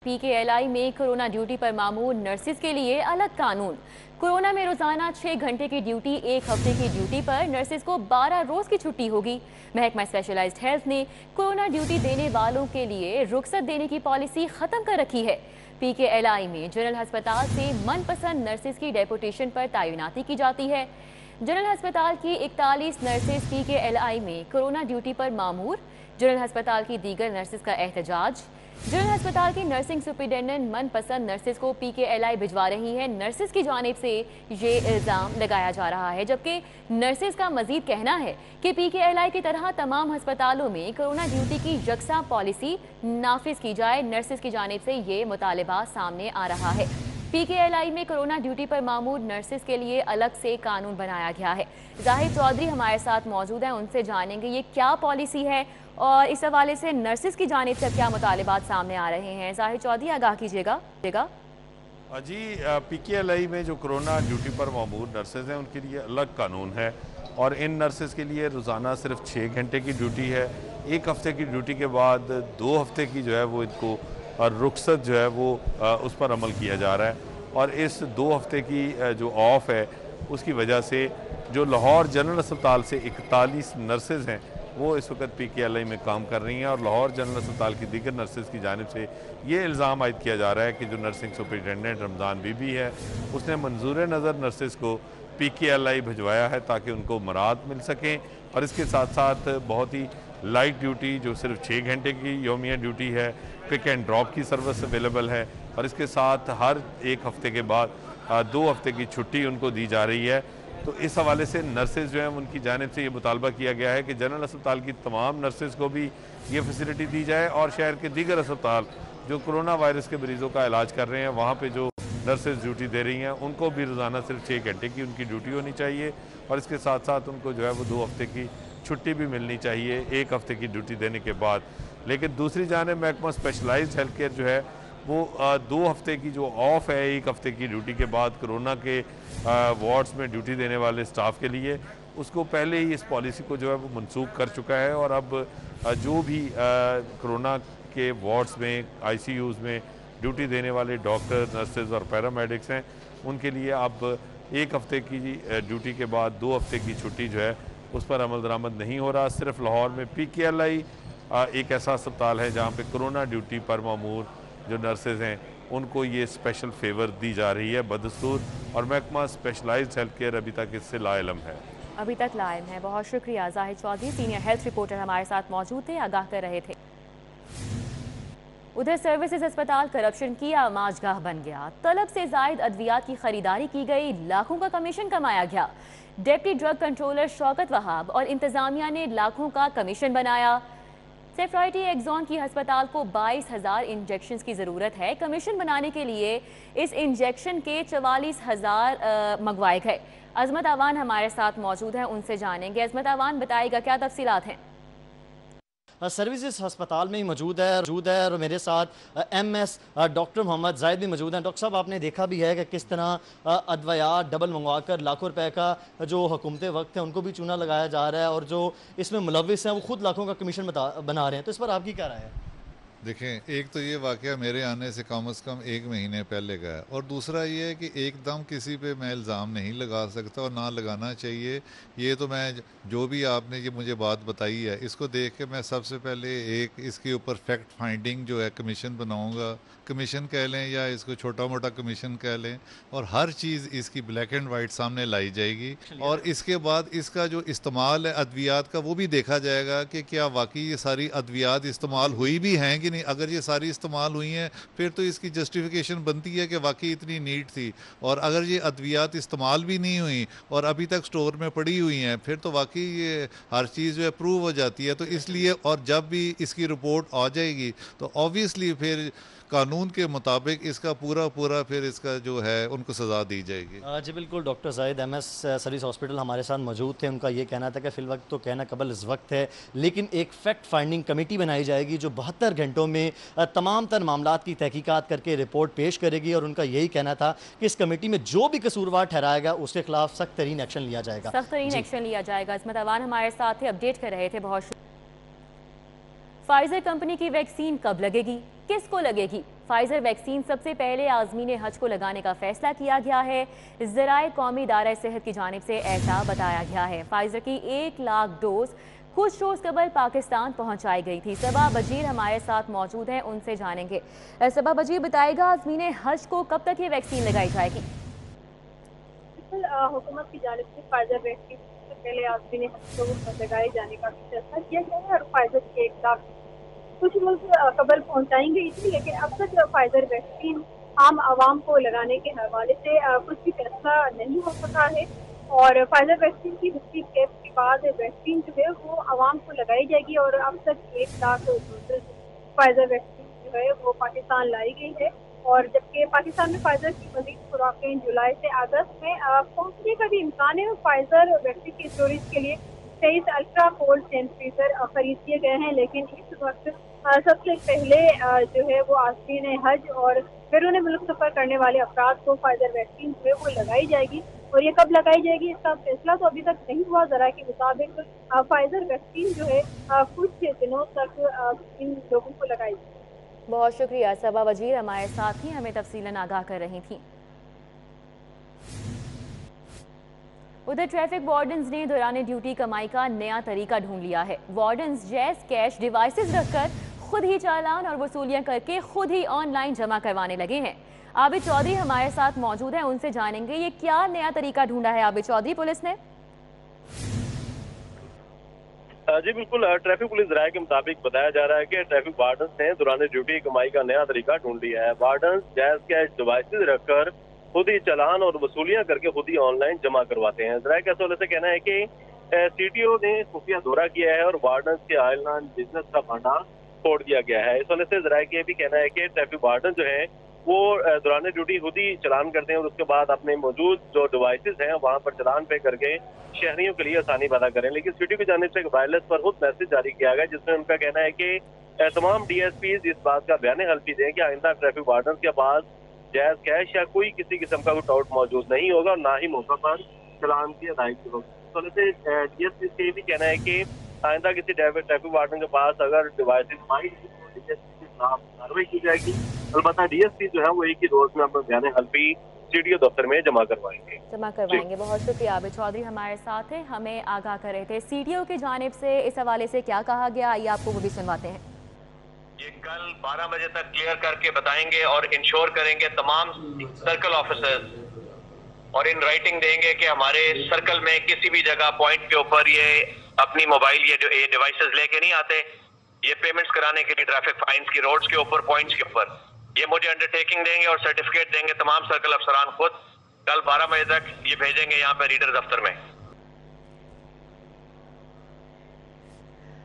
PKLI में corona duty पर मामूर nurses के लिए अलग कानून। कोरोना में रोजाना 6 घंटे की ड्यूटी, 1 हफ्ते की ड्यूटी पर नर्सिस को 12 रोज की छुट्टी होगी। महकमा स्पेशलाइज्ड हेल्थ ने कोरोना ड्यूटी देने वालों के लिए रुखसत देने की पॉलिसी खत्म कर रखी है। PKLI में जनरल अस्पताल से मनपसंद नर्सिस की डेपुटेशन पर तैनाती की जाती है। जनरल अस्पताल की 41 नर्सिस PKLI में कोरोना ड्यूटी पर मामूर। जनरल अस्पताल की दीगर नर्सिस का एहतजाज। जनरल अस्पताल की नर्सिंग सुपरिटेंडेंट मनपसंद नर्सिस को PKLI भिजवा रही हैं। नर्सिस की जानिब से ये इल्ज़ाम लगाया जा रहा है, जबकि नर्सिस का मजीद कहना है कि PKLI की तरह तमाम अस्पतालों में कोरोना ड्यूटी की यकसा पॉलिसी नाफिज की जाए। नर्सिस की जानिब से ये मुतालबा सामने आ रहा है। PKLI में कोरोना ड्यूटी पर मामूर नर्सिस के लिए अलग से कानून बनाया गया है। जाहिद चौधरी हमारे साथ मौजूद हैं, उनसे जानेंगे ये क्या पॉलिसी है और इस हवाले से नर्सिस की जानिब से क्या मुतालिबात सामने आ रहे हैं। जाहिद चौधरी आगाह कीजिएगा। जी, PKLI में जो कोरोना ड्यूटी पर मामूर नर्सेज हैं उनके लिए अलग कानून है और इन नर्सेज के लिए रोज़ाना सिर्फ 6 घंटे की ड्यूटी है। 1 हफ्ते की ड्यूटी के बाद 2 हफ्ते की जो है वो इनको रुखसत जो है वो उस पर अमल किया जा रहा है। और इस 2 हफ्ते की जो ऑफ है उसकी वजह से जो लाहौर जनरल अस्पताल से 41 नर्सेज हैं वो इस वक्त PKLI में काम कर रही हैं और लाहौर जनरल अस्पताल की दीगर नर्सेज की जानिब से ये इल्ज़ाम आयद किया जा रहा है कि जो नर्सिंग सुपरिटेंडेंट रमज़ान बीबी है उसने मंजूर नज़र नर्सेज को PKLI भिजवाया है ताकि उनको मराद मिल सकें। और इसके साथ साथ बहुत ही लाइट ड्यूटी जो सिर्फ 6 घंटे की यौमिया ड्यूटी है, पिक एंड ड्रॉप की सर्विस अवेलेबल है और इसके साथ हर 1 हफ्ते के बाद 2 हफ्ते की छुट्टी उनको दी जा रही है। तो इस हवाले से नर्सेज जो हैं उनकी जानिब से ये मुतालबा किया गया है कि जनरल अस्पताल की तमाम नर्सेज को भी ये फैसिलिटी दी जाए और शहर के दीगर अस्पताल जो कोरोना वायरस के मरीज़ों का इलाज कर रहे हैं वहाँ पे जो नर्सेज ड्यूटी दे रही हैं उनको भी रोज़ाना सिर्फ 6 घंटे की उनकी ड्यूटी होनी चाहिए और इसके साथ साथ उनको जो है वो 2 हफ्ते की छुट्टी भी मिलनी चाहिए 1 हफ्ते की ड्यूटी देने के बाद। लेकिन दूसरी जानिब महकमा स्पेशलाइज्ड हेल्थ केयर जो है वो 2 हफ्ते की जो ऑफ है 1 हफ्ते की ड्यूटी के बाद कोरोना के वार्ड्स में ड्यूटी देने वाले स्टाफ के लिए उसको पहले ही इस पॉलिसी को जो है वो मनसूख कर चुका है। और अब जो भी कोरोना के वार्ड्स में ICUs में ड्यूटी देने वाले डॉक्टर, नर्सेज और पैरामेडिक्स हैं उनके लिए अब 1 हफ्ते की ड्यूटी के बाद 2 हफ्ते की छुट्टी जो है उस पर अमल दरामद नहीं हो रहा। सिर्फ लाहौर में PKLI एक ऐसा अस्पताल है जहाँ पे कोरोना ड्यूटी पर मामूर जो नर्सेज हैं उनको ये स्पेशल फेवर दी जा रही है बदस्तूर और महकमा स्पेशलाइज्ड हेल्थ केयर अभी तक इससे लाइलम है। अभी तक लाइम है। बहुत शुक्रिया Zahid Chaudhry, senior health reporter हमारे साथ मौजूद थे, आगाह कर रहे थे। उधर सर्विसेज अस्पताल करप्शन की आमाजगाह बन गया। तलब से जायद अद्वियात की खरीदारी की गई, लाखों का कमीशन कमाया गया। Deputy drug controller Shaukat Wahab और इंतजामिया ने लाखों का कमीशन बनाया। सेफ्राइटी एक्सॉन की अस्पताल को 22,000 इंजेक्शन की ज़रूरत है। कमीशन बनाने के लिए इस इंजेक्शन के 44,000 मंगवाए गए। अजमत अवान हमारे साथ मौजूद हैं, उनसे जानेंगे। अजमत अवान, बताइएगा क्या तफसीलात हैं। सर्विसेज अस्पताल में ही मौजूद है और मेरे साथ MS डॉक्टर मोहम्मद जायद भी मौजूद हैं। डॉक्टर साहब, आपने देखा भी है कि किस तरह अद्वियात डबल मंगवा कर लाखों रुपए का जो हुकूमत वक्त है उनको भी चूना लगाया जा रहा है और जो इसमें मुलविस हैं वो खुद लाखों का कमीशन बना रहे हैं। तो इस पर आपकी क्या राय है? देखें, एक तो ये वाक़या मेरे आने से कम 1 महीने पहले का है और दूसरा ये है कि एकदम किसी पे मैं इल्ज़ाम नहीं लगा सकता और ना लगाना चाहिए। ये तो मैं जो भी आपने ये मुझे बात बताई है इसको देख के मैं सबसे पहले एक इसके ऊपर फैक्ट फाइंडिंग जो है कमीशन बनाऊंगा। कमीशन कह लें या इसको छोटा मोटा कमीशन कह लें और हर चीज़ इसकी ब्लैक एंड वाइट सामने लाई जाएगी और इसके बाद इसका जो इस्तेमाल है अद्वियात का वो भी देखा जाएगा कि क्या वाकई ये सारी अद्वियात इस्तेमाल हुई भी हैं कि नहीं। अगर ये सारी इस्तेमाल हुई हैं फिर तो इसकी जस्टिफिकेशन बनती है कि वाकई इतनी नीड थी और अगर ये अद्वियात इस्तेमाल भी नहीं हुई और अभी तक स्टोर में पड़ी हुई हैं फिर तो वाकई ये हर चीज़ जो है प्रूव हो जाती है। तो इसलिए और जब भी इसकी रिपोर्ट आ जाएगी तो ऑब्वियसली फिर कानून के मुताबिक इसका पूरा फिर इसका जो है उनको सज़ा दी जाएगी। जी बिल्कुल। Doctor Zahid MS service hospital हमारे साथ मौजूद थे। उनका ये कहना था कि फ़िल वक्त तो कहना कबल इस वक्त है, लेकिन एक फैक्ट फाइंडिंग कमेटी बनाई जाएगी जो 72 घंटों में तमाम तर मामलात की तहकीकात करके रिपोर्ट पेश करेगी और उनका यही कहना था कि इस कमेटी में जो भी कसूरवार ठहराएगा उसके खिलाफ सख्त तरीन एक्शन लिया जाएगा। सख्त तरीन एक्शन लिया जाएगा। इसमत अवान हमारे साथ थे, अपडेट कर रहे थे। बहुत फाइजर कंपनी की वैक्सीन कब लगेगी, किसको लगेगी? फाइजर वैक्सीन सबसे पहले आज़मीन हज को लगाने का फैसला किया गया है। ज़राए कौमी इदारा सेहत की जानिब से ऐसा बताया गया है। फाइजर की 1 लाख डोज कुछ रोज कबल पाकिस्तान पहुंचाई गई थी। सबा बजीर हमारे साथ मौजूद हैं, उनसे जानेंगे। सबा बजीर, बताएगा आज़मीन हज को कब तक ये वैक्सीन लगाई जाएगी? हुकूमत की जानिब से फाइजर वैक्सीन से पहले आज़मीन हज को लगाए जाने का फैसला किया गया है और फाइजर की 1 लाख कुछ रोज कबल पहुंचाई गई थी, लेकिन अब तक फाइजर वैक्सीन आम आवाम को लगाने के हवाले से कुछ भी फैसला नहीं हो सका है। और फाइजर वैक्सीन की दूसरी स्टेप के बाद वैक्सीन जो है वो आवाम को लगाई जाएगी और अब तक 1 लाख डोजेज फाइजर वैक्सीन जो है वो पाकिस्तान लाई गई है। और जबकि पाकिस्तान में फाइजर की मज़ीद खुराकें जुलाई से अगस्त में पहुंचने का भी इम्कान है। फाइजर वैक्सीन के स्टोरेज के लिए 23 अल्ट्रा कोल्ड चेन फ्रीजर खरीद किए गए हैं, लेकिन इस वक्त सबसे पहले जो है वो आज़मीन हज और बैरून मुल्क सफ़र करने वाले अफराद को फाइजर वैक्सीन जो है वो लगाई जाएगी। और ये कब लगाई जाएगी इसका फैसला तो अभी तक नहीं हुआ। ज़रा के मुताबिक फाइजर वैक्सीन जो है कुछ दिनों तक इन लोगों को लगाई जाएगी। बहुत शुक्रिया। सबा वजीर हमारे साथ ही हमें तफसीलन आगाह कर रही थी। उधर ट्रैफिक वार्डन्स ने दौरान ड्यूटी कमाई का नया तरीका ढूंढ लिया है। वार्डन्स जैज कैश डिवाइसेस रखकर खुद ही चालान और वसूलियां करके खुद ही ऑनलाइन जमा करवाने लगे हैं। आबिद चौधरी हमारे साथ मौजूद हैं, उनसे जानेंगे ये क्या नया तरीका ढूंढा है आबिद चौधरी पुलिस ने? जी बिल्कुल, ट्रैफिक पुलिस राय के मुताबिक बताया जा रहा है कि ट्रैफिक वार्डन्स ने दौरान ड्यूटी कमाई का नया तरीका ढूंढ लिया है। वार्डन्स जैज कैश डिवाइसेस रखकर खुद ही चालान और वसूलियां करके खुद ही ऑनलाइन जमा करवाते हैं। जराये के हवाले से कहना है कि सीटीओ ने खुफिया दौरा किया है और वार्डन्स के ऑनलाइन बिजनेस का भंडार तोड़ दिया गया है। इस वजह से जराये के भी कहना है कि ट्रैफिक वार्डन जो है वो दौरान ड्यूटी खुद ही चलान करते हैं और उसके बाद अपने मौजूद जो डिवाइसेस हैं वहां पर चलान पे करके शहरियों के लिए आसानी पैदा करें। लेकिन सिटी की जानिब से वायरलेस पर खुद मैसेज जारी किया गया जिसमें उनका कहना है कि तमाम डीएसपीज इस बात का बयान हल्फी दें कि आइंदा ट्रैफिक वार्डन के पास जायज कैश या कोई किसी किस्म का कोई टाउट मौजूद नहीं होगा और ना ही मौका पर चलान की अदायगी होगी। तो डीएसपी से भी कहना है कि आइंदा किसी ट्रैफिक वार्डन के पास अगर डिवाइसेज कार्रवाई की जाएगी। अलबत्ता डीएसपी जो है वो एक ही रोज में अपना बयान हल्फी सीडीओ दफ्तर में जमा करवाएंगे। बहुत शुक्रिया। आबिद चौधरी हमारे साथ हैं, हमें आगाह कर रहे थे। सीडीओ की जानिब से इस हवाले से क्या कहा गया, आइए आपको वो भी सुनवाते हैं। ये कल 12 बजे तक क्लियर करके बताएंगे और इंश्योर करेंगे तमाम सर्कल ऑफिसर्स और इन राइटिंग देंगे कि हमारे सर्कल में किसी भी जगह पॉइंट के ऊपर ये अपनी मोबाइल ये डिवाइसेस लेके नहीं आते। ये पेमेंट्स कराने के लिए ट्रैफिक फाइन्स की रोड्स के ऊपर पॉइंट्स के ऊपर ये मुझे अंडरटेकिंग देंगे और सर्टिफिकेट देंगे तमाम सर्कल अफसरान खुद। कल 12 बजे तक ये भेजेंगे यहाँ पे रीडर दफ्तर में।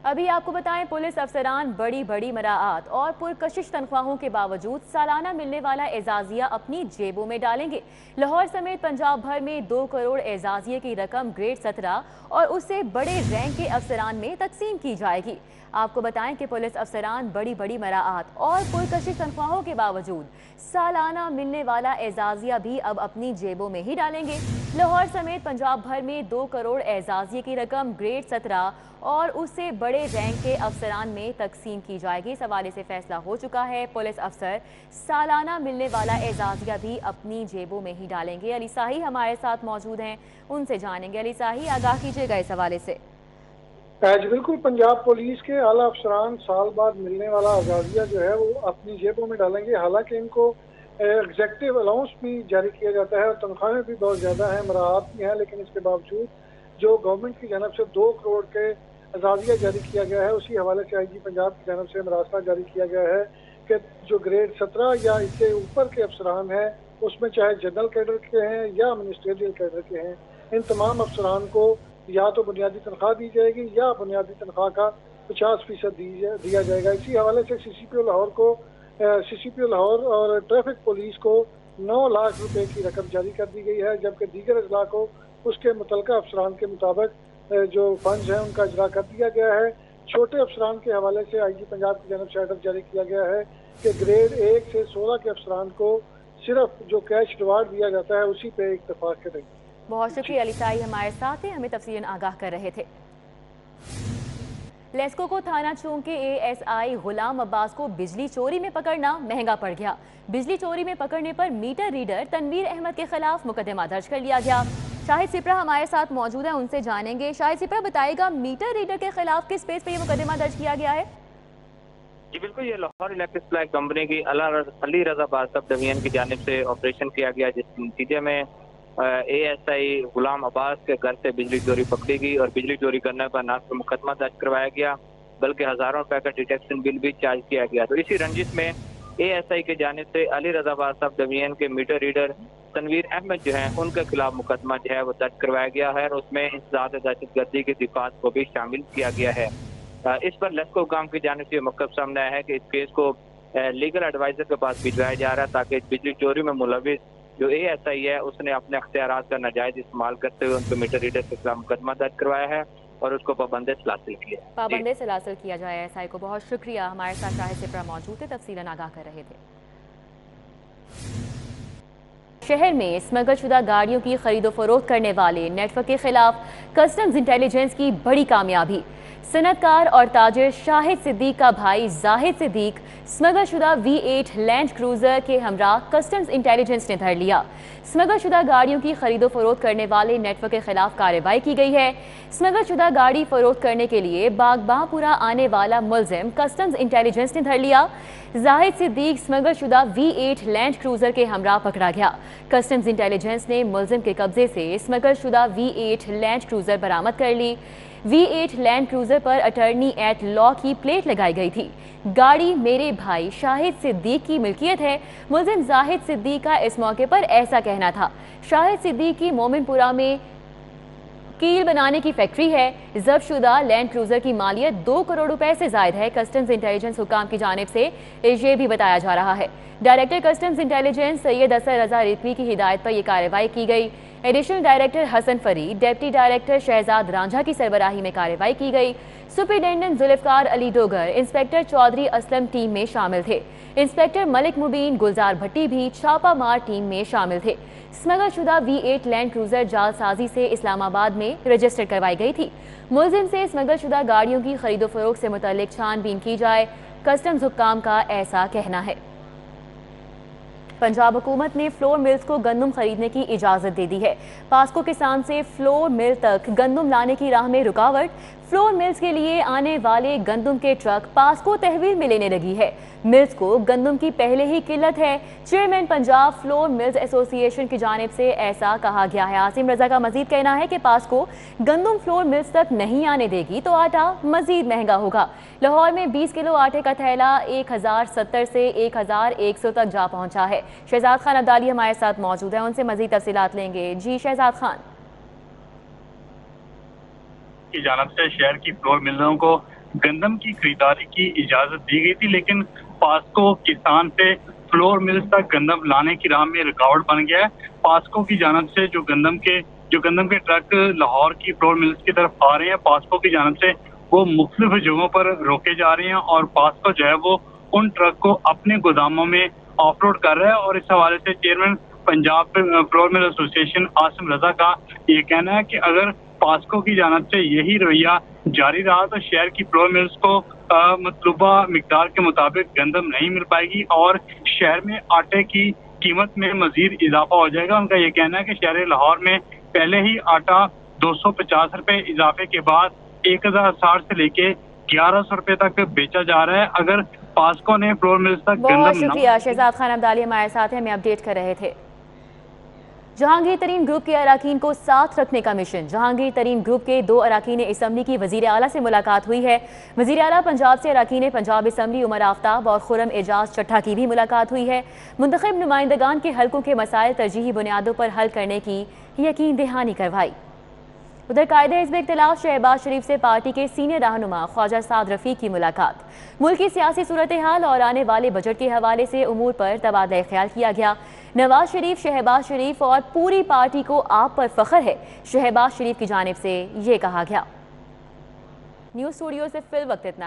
अभी आपको बताएं, पुलिस अफसरान बड़ी बड़ी मराआत और पुरकशिश तनख्वाहों के बावजूद सालाना मिलने वाला एजाजिया अपनी जेबों में डालेंगे। लाहौर समेत पंजाब भर में 2 करोड़ एजाजिये की रकम ग्रेड 17 और उससे बड़े रैंक के अफसरान में तकसीम की जाएगी। आपको बताएं कि पुलिस अफसरान बड़ी बड़ी मराआत और पुरकशिश तनख्वाहों के बावजूद सालाना मिलने वाला एजाजिया भी अब अपनी जेबों में ही डालेंगे। लाहौर समेत पंजाब भर में 2 करोड़ एजाजिये की रकम ग्रेड 17 और उससे बड़े रैंक के अफसरान में तकसीम की जाएगी। इस हवाले से फैसला हो चुका है। पुलिस अफसर सालाना मिलने वाला एजाजिया भी अपनी जेबों में ही डालेंगे। अली साही हमारे साथ मौजूद हैं, उनसे जानेंगे। अली साही, आगाह कीजिएगा इस हवाले से। बिल्कुल, पंजाब पुलिस के आला अफसरान साल बाद मिलने वाला एजाजिया जो है वो अपनी जेबों में डालेंगे। हालांकि इनको एग्जेक्टिव अलाउंस भी जारी किया जाता है और तनख्वाहें भी बहुत ज़्यादा हैं, मराहत भी हैं, लेकिन इसके बावजूद जो गवर्नमेंट की जानब से 2 करोड़ के एजाजिया जारी किया गया है, उसी हवाले से आईजी पंजाब की जानब से मरासला जारी किया गया है कि जो ग्रेड 17 या इससे ऊपर के अफसरान हैं उसमें चाहे जनरल कैडर के हैं या मिनिस्ट्रियल कैडर के हैं, इन तमाम अफसरान को या तो बुनियादी तनख्वाह दी जाएगी या बुनियादी तनख्वाह का 50% दिया जाएगा। इसी हवाले से सीसीपीओ लाहौर और ट्रैफिक पुलिस को 9 लाख रुपए की रकम जारी कर दी गई है, जबकि दीगर अजला को उसके मुतलका अफसरान के मुताबिक जो फंड्स हैं उनका इजरा कर दिया गया है। छोटे अफसरान के हवाले से आईजी पंजाब की जानब से आर्डर जारी किया गया है कि ग्रेड 1 से 16 के अफसरान को सिर्फ जो कैश रिवार्ड दिया जाता है उसी पे इत्तफाक करेंगे। बहुत शुक्रिया अली साई, हमारे साथ हैं, हमें तफसीलन आगाह कर रहे थे। लेस्को को थाना चौक के ASI गुलाम अब्बास को बिजली चोरी में पकड़ना महंगा पड़ गया। बिजली चोरी में पकड़ने पर मीटर रीडर तनवीर अहमद के खिलाफ मुकदमा दर्ज कर लिया गया। शाहिद सिपरा हमारे साथ मौजूद है, उनसे जानेंगे। शाहिद सिपरा, बताइएगा मीटर रीडर के खिलाफ किस बेस पे ये मुकदमा दर्ज किया गया है? जी बिल्कुल, ये लाहौर इलेक्ट्रिक सप्लाई कंपनी की अली रजा बार सब डिवीजन की जानिब से ऑपरेशन किया गया, जिस नतीजे में ASI गुलाम अब्बास के घर से बिजली चोरी पकड़ी गई और बिजली चोरी करने पर न सिर्फ मुकदमा दर्ज करवाया गया बल्कि हजारों रुपए का डिटेक्शन बिल भी चार्ज किया गया। तो इसी रंजिश में ASI की जानिब से अली रजा बार सब डिवीजन के मीटर रीडर तनवीर अहमद जो हैं उनके खिलाफ मुकदमा जो है वो दर्ज करवाया गया है और उसमें इंसदाद दहशतगर्दी की दिफात को भी शामिल किया गया है। इस पर लेस्को हुकाम की जानिब से मौक़िफ़ सामने आया है कि इस केस को लीगल एडवाइजर के पास भिजवाया जा रहा है ताकि बिजली चोरी में मुलविस जो ASI है उसने अपने अख्तियारात का नाजायज इस्तेमाल करते हुए उनको मीटर रीडर के खिलाफ मुकदमा दर्ज करवाया है और उसको पाबंदी से हासिल किया। पाबंदी से हासिल किया जाए ASI को। बहुत शुक्रिया, हमारे साथ शाहिद सिपरा मौजूद थे, तफसीलन आगाह कर रहे थे। शहर में स्मगल शुदा गाड़ियों की खरीदो फरोख्त करने वाले नेटवर्क के खिलाफ कस्टम्स इंटेलिजेंस की बड़ी कामयाबी। सनतकार और ताजिर शाहिद सिद्दीक का भाई जाहिद सिद्दीक स्मगल शुदा V8 लैंड क्रूजर के हमरा कस्टम्स इंटेलिजेंस ने धर लिया। स्मगल शुदा गाड़ियों की खरीदो फरोख्त करने वाले नेटवर्क के खिलाफ कार्रवाई की गई है। स्मगल शुदा गाड़ी फरोख्त करने के लिए बागबापुरा आने वाला मुलजिम कस्टम्स इंटेलिजेंस ने धर लिया। जाहिद सिद्दीक स्मगल शुदा V8 लैंड क्रूजर के हमरा पकड़ा गया। कस्टम्स इंटेलिजेंस ने मुलजिम के कब्जे से स्मगल शुदा V8 लैंड क्रूजर बरामद कर ली। V8 लैंड क्रूजर पर अटर्नी एट लॉ की प्लेट लगाई गई थी। गाड़ी मेरे भाई शाहिद सिद्दीक की मिल्कियत है। मुलजिम जाहिद सिद्दीक का इस मौके पर ऐसा कहना था। शाहिद सिद्दीक की मोमिनपुरा में कील बनाने की फैक्ट्री है। जब्तशुदा लैंड क्रूजर की मालियत 2 करोड़ रुपए से जायद है। कस्टम्स इंटेलिजेंस हुकाम की जानिब से ये भी बताया जा रहा है। डायरेक्टर कस्टम्स इंटेलिजेंस सैयद असर रजा रिजवी की हिदायत पर यह कार्रवाई की गई। Additional director Hassan Farid, deputy director Shahzad Ranjha की सरबराही में कार्रवाई की गई। Superintendent Zulfiqar Ali Dogar, inspector Chaudhry Aslam team में शामिल थे। इंस्पेक्टर मलिक मुबीन, गुलजार भट्टी भी छापा मार टीम में शामिल थे। स्मगल शुदा V8 लैंड क्रूजर जालसाजी से इस्लामाबाद में रजिस्टर करवाई गई थी। मुलजिम से स्मगल शुदा गाड़ियों की खरीदो फरोख्त से मुतल्लिक छानबीन की जाए, कस्टम्स हुक्काम का ऐसा कहना है। पंजाब हुकूमत ने फ्लोर मिल्स को गंदम खरीदने की इजाज़त दे दी है। पास्को किसान से फ्लोर मिल तक गंदम लाने की राह में रुकावट। फ्लोर मिल्स के लिए आने वाले गंदम के ट्रक पास्को तहवील में लेने लगी है। मिल्स को गंदम की पहले ही किल्लत है। Chairman Punjab flour mills association की जानिब से ऐसा कहा गया है। आसिम रजा का मजीद कहना है कि पास्को गंदम फ्लोर मिल्स तक नहीं आने देगी तो आटा मजीद महंगा होगा। लाहौर में 20 किलो आटे का थैला 1070 से 1100 तक जा पहुंचा है। शहजाद खान अब्दाली हमारे साथ मौजूद है, उनसे मजीद तफसीलात लेंगे। जी शहजाद खान। की जानब से शहर की फ्लोर मिलों को गंदम की खरीदारी की इजाजत दी गई थी, लेकिन पास्को किसान से फ्लोर मिल्स तक गंदम लाने की राह में रुकावट बन गया है। पास्को की जानब से जो गंदम के ट्रक लाहौर की फ्लोर मिल्स की तरफ आ रहे हैं, पास्को की जानब से वो मुख्तलिफ जगहों पर रोके जा रहे हैं और पास्को जो है वो उन ट्रक को अपने गोदामों में ऑफ रोड कर रहा है। और इस हवाले से chairman Punjab flour mill association Asim Raza का ये कहना है कि अगर पास्को की जानब से यही रवैया जारी रहा तो शहर की फ्लोर मिल्स को मतलूबा मिकदार के मुताबिक गंदम नहीं मिल पाएगी और शहर में आटे की कीमत में मजीद इजाफा हो जाएगा। उनका ये कहना है कि शहर लाहौर में पहले ही आटा 250 रुपए इजाफे के बाद 1060 से लेके 1100 रुपए तक बेचा जा रहा है। अगर पास्को ने फ्लोर मिल्स तक बहुत शुक्रिया शहजाद खान अब्दाली हमारे साथ हैं, हमें अपडेट कर रहे थे। जहांगीर तरीन ग्रुप के अराकीन को साथ रखने का मिशन। जहांगीर तरीन ग्रुप के 2 अराकीन असम्बली की वजीर आला से मुलाकात हुई है। वजीर आला पंजाब से अराकीन पंजाब असम्बली उमर आफ्ताब और खुरम एजाज चट्ठा की भी मुलाकात हुई है। मुंतखब नुमाइंदगान के हल्कों के मसाइल तरजीही बुनियादों पर हल करने की यकीन दहानी करवाई। उधर कायदे हिज़्ब इख्तिलाफ शहबाज शरीफ से पार्टी के सीनियर रहनुमा ख्वाजा साद रफीक की मुलाकात। मुल्क की सियासी सूरत हाल और आने वाले बजट के हवाले से उमूर पर तबादला ख्याल किया गया। नवाज शरीफ, शहबाज शरीफ और पूरी पार्टी को आप पर फख्र है, शहबाज शरीफ की जानिब से ये कहा गया। न्यूज़ स्टूडियो से फिल वक्त इतना।